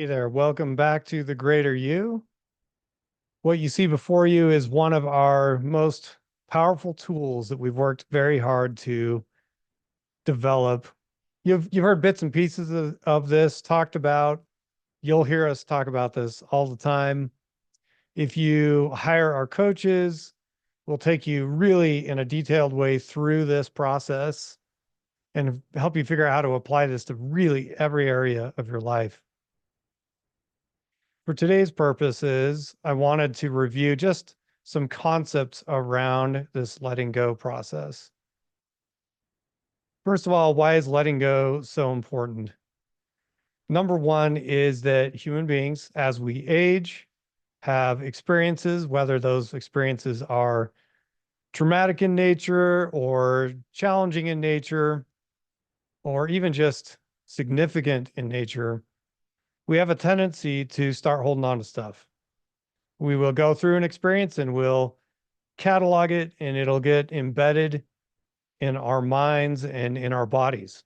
there. Welcome back to The Greater You. What you see before you is one of our most powerful tools that we've worked very hard to develop. You've heard bits and pieces of this talked about. You'll hear us talk about this all the time. If you hire our coaches, we'll take you really in a detailed way through this process and help you figure out how to apply this to really every area of your life. For today's purposes, I wanted to review just some concepts around this letting go process. First of all, why is letting go so important? Number one is that human beings, as we age, have experiences, whether those experiences are traumatic in nature or challenging in nature, or even just significant in nature. We have a tendency to start holding on to stuff. We will go through an experience and we'll catalog it, and it'll get embedded in our minds and in our bodies.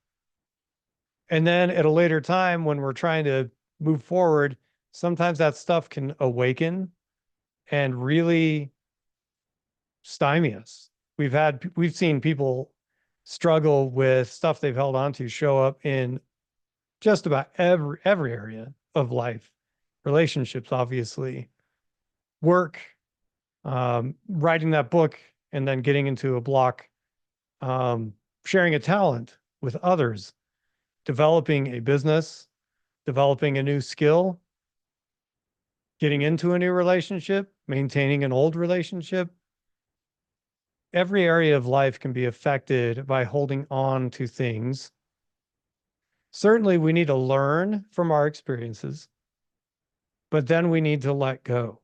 And then at a later time, when we're trying to move forward, sometimes that stuff can awaken and really stymie us. We've seen people struggle with stuff they've held on to show up in just about every area of life. Relationships, obviously, work, writing that book and then getting into a block, sharing a talent with others, developing a business, developing a new skill, getting into a new relationship, maintaining an old relationship. Every area of life can be affected by holding on to things. Certainly, we need to learn from our experiences, but then we need to let go.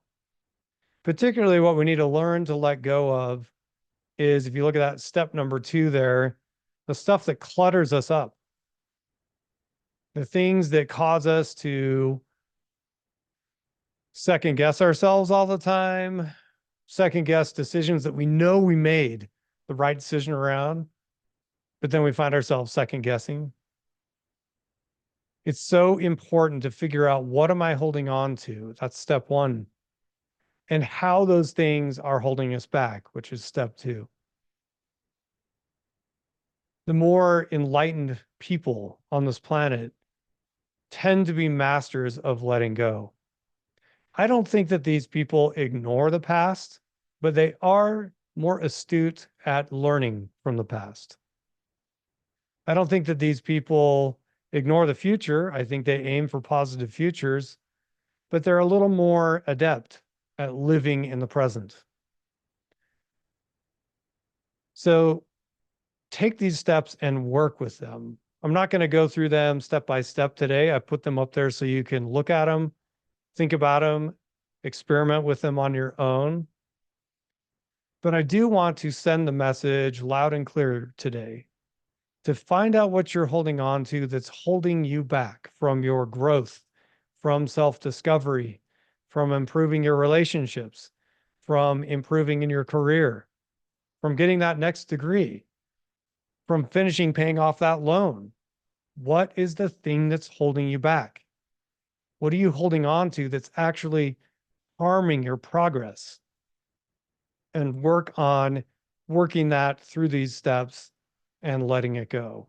Particularly, what we need to learn to let go of is, if you look at that step number 2 there, the stuff that clutters us up, the things that cause us to second guess ourselves all the time, second guess decisions that we know we made the right decision around, but then we find ourselves second guessing. It's so important to figure out, what am I holding on to? That's step 1. And how those things are holding us back, which is step 2. The more enlightened people on this planet tend to be masters of letting go. I don't think that these people ignore the past, but they are more astute at learning from the past. I don't think that these people ignore the future. I think they aim for positive futures, but they're a little more adept at living in the present. So take these steps and work with them. I'm not going to go through them step by step today. I put them up there so you can look at them, think about them, experiment with them on your own. But I do want to send the message loud and clear today to find out what you're holding on to that's holding you back from your growth, from self-discovery, from improving your relationships, from improving in your career, from getting that next degree, from finishing paying off that loan. What is the thing that's holding you back? What are you holding on to that's actually harming your progress? And work on working that through these steps and letting it go.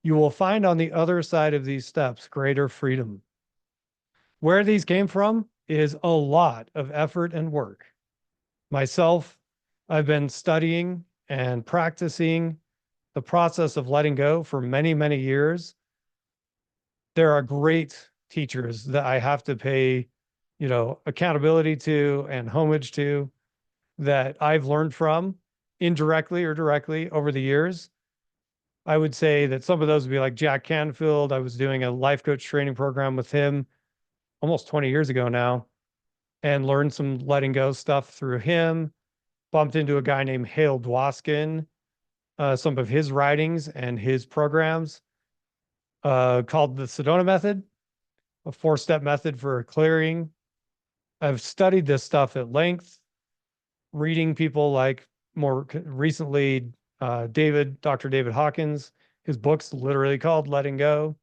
You will find on the other side of these steps greater freedom. Where these came from is a lot of effort and work. Myself, I've been studying and practicing the process of letting go for many, many years. There are great teachers that I have to pay, accountability to and homage to, that I've learned from indirectly or directly over the years. I would say that some of those would be like Jack Canfield. I was doing a life coach training program with him almost 20 years ago now, and learned some letting go stuff through him. Bumped into a guy named Hale Dwoskin, some of his writings and his programs, called the Sedona Method, a 4-step method for clearing. I've studied this stuff at length, reading people like, more recently, Dr. David Hawkins. His book's literally called Letting Go.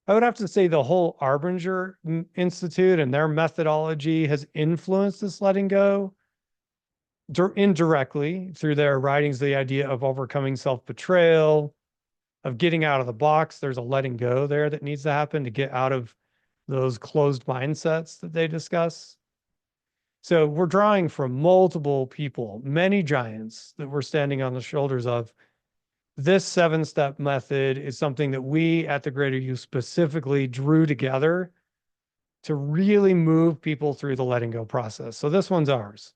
I would have to say the whole Arbinger Institute and their methodology has influenced this letting go indirectly through their writings, the idea of overcoming self-betrayal, of getting out of the box. There's a letting go there that needs to happen to get out of those closed mindsets that they discuss. So we're drawing from multiple people, many giants that we're standing on the shoulders of. This 7-step method is something that we at the Greater You specifically drew together to really move people through the letting go process. So this one's ours.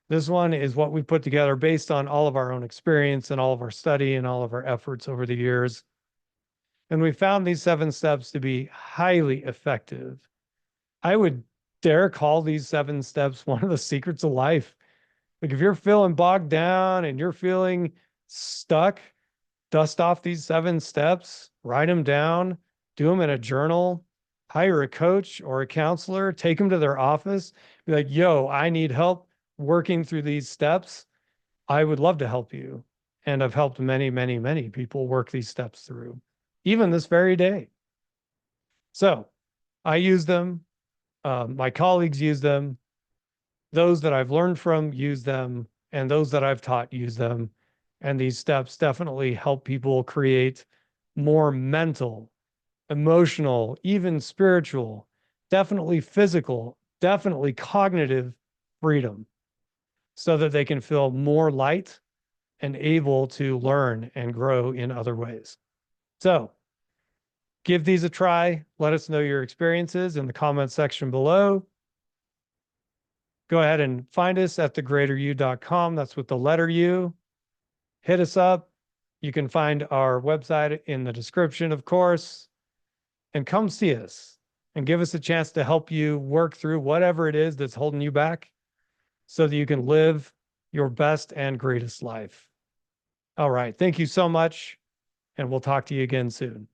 This one is what we put together based on all of our own experience and all of our study and all of our efforts over the years. And we found these 7 steps to be highly effective. I would dare call these 7 steps one of the secrets of life. Like if you're feeling bogged down and you're feeling stuck, dust off these 7 steps, write them down, do them in a journal, hire a coach or a counselor, take them to their office, be like, yo, I need help working through these steps. I would love to help you. And I've helped many, many, many people work these steps through, even this very day. So I use them. My colleagues use them. Those that I've learned from use them. And those that I've taught use them. And these steps definitely help people create more mental, emotional, even spiritual, definitely physical, definitely cognitive freedom so that they can feel more light and able to learn and grow in other ways. So give these a try. Let us know your experiences in the comment section below. Go ahead and find us at thegreateryou.com. That's with the letter U. Hit us up. You can find our website in the description, of course, and come see us and give us a chance to help you work through whatever it is that's holding you back so that you can live your best and greatest life. All right. Thank you so much, and we'll talk to you again soon.